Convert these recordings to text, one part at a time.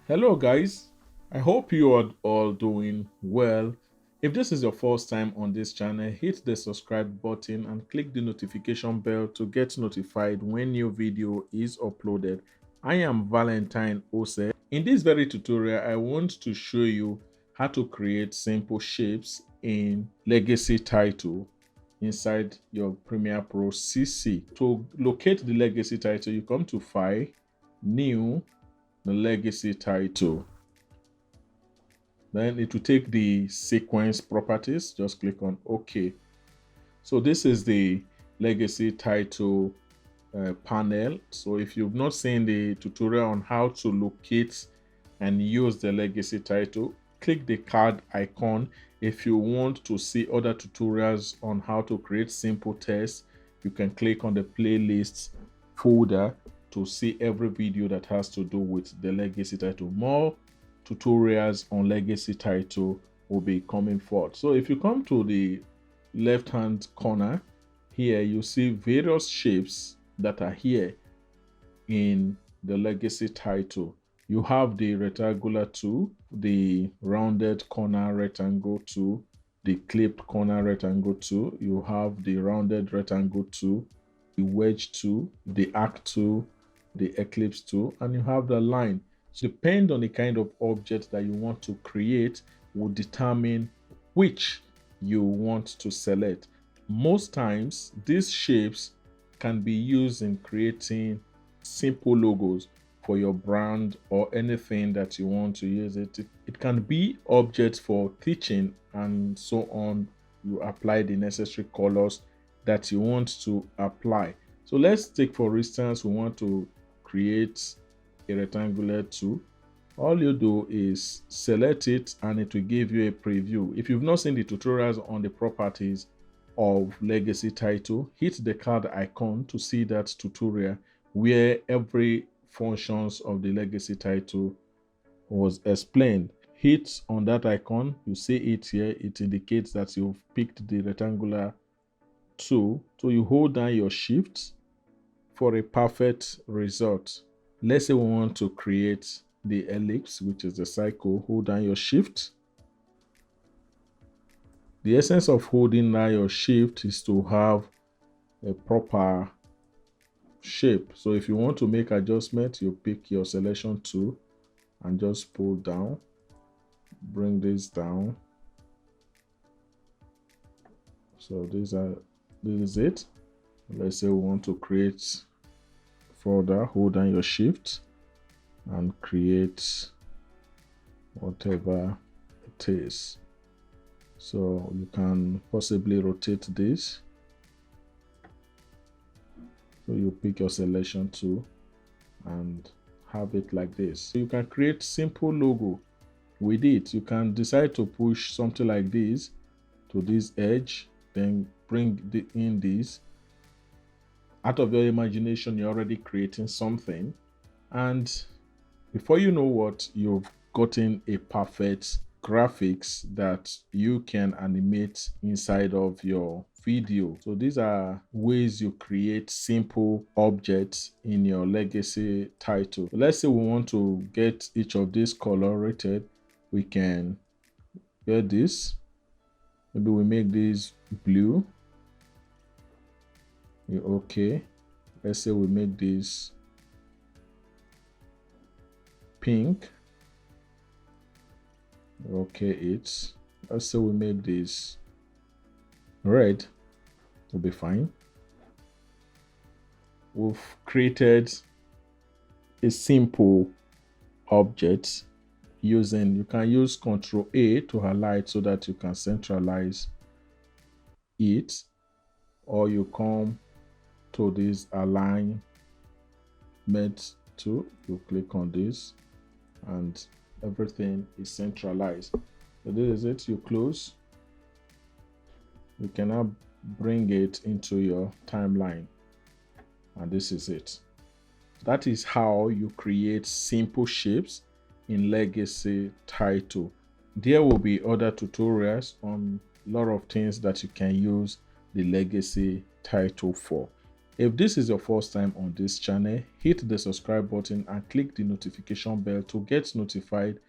Hello, guys. I hope you are all doing well. If this is your first time on this channel, hit the subscribe button and click the notification bell to get notified when new video is uploaded. I am Valentine Ose. In this very tutorial, I want to show you how to create simple shapes in Legacy title inside your Premiere Pro CC. To locate the Legacy title, you come to File, New, the Legacy title. Then it will take the sequence properties. Just click on OK. So this is the Legacy title panel. So if you've not seen the tutorial on how to locate and use the Legacy title, click the card icon. If you want to see other tutorials on how to create simple text, you can click on the playlists folder to see every video that has to do with the Legacy title. More tutorials on Legacy title will be coming forth. So if you come to the left hand corner here, you see various shapes that are here in the Legacy title. You have the rectangular tool, the rounded corner rectangle tool, the clipped corner rectangle tool. You have the rounded rectangle tool, the wedge tool, the arc tool, the ellipse tool, and you have the line. So depend on the kind of object that you want to create will determine which you want to select. Most times these shapes can be used in creating simple logos for your brand or anything that you want to use it. It can be objects for teaching and so on. You apply the necessary colors that you want to apply. So let's take, for instance, we want to create a rectangular tool. All you do is select it and it will give you a preview. If you've not seen the tutorials on the properties of Legacy title, hit the card icon to see that tutorial where every functions of the Legacy title was explained. Hit on that icon, you see it here, it indicates that you've picked the rectangular tool. So you hold down your shift for a perfect result. Let's say we want to create the ellipse, which is the cycle. Hold down your shift. The essence of holding down your shift is to have a proper shape. So if you want to make adjustment, you pick your selection tool and just pull down, bring this down. So this is it. Let's say we want to create further. Hold down your shift and create whatever it is. So you can possibly rotate this. So you pick your selection tool and have it like this. You can create simple logo with it. You can decide to push something like this to this edge, then bring in this. Out of your imagination, you're already creating something, and before you know what, you've gotten a perfect graphics that you can animate inside of your video. So these are ways you create simple objects in your Legacy title. Let's say we want to get each of these color rated. We can get this. Maybe we make this blue. Okay. Let's say we make this pink. Okay, let's say we make this red. Will be fine. We've created a simple object using, you can use Ctrl A to highlight so that you can centralize it, or you come to this alignment tool, you click on this and everything is centralized. So this is it. You close. You can now bring it into your timeline, and this is it. That is how you create simple shapes in Legacy title. There will be other tutorials on a lot of things that you can use the Legacy title for. If this is your first time on this channel, hit the subscribe button and click the notification bell to get notified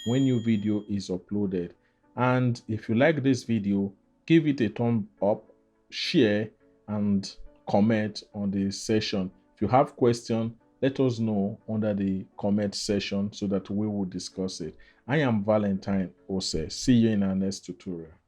when new video is uploaded. And if you like this video, give it a thumb up, share, and comment on the session. If you have questions, let us know under the comment section so that we will discuss it. I am Valentine Ose. See you in our next tutorial.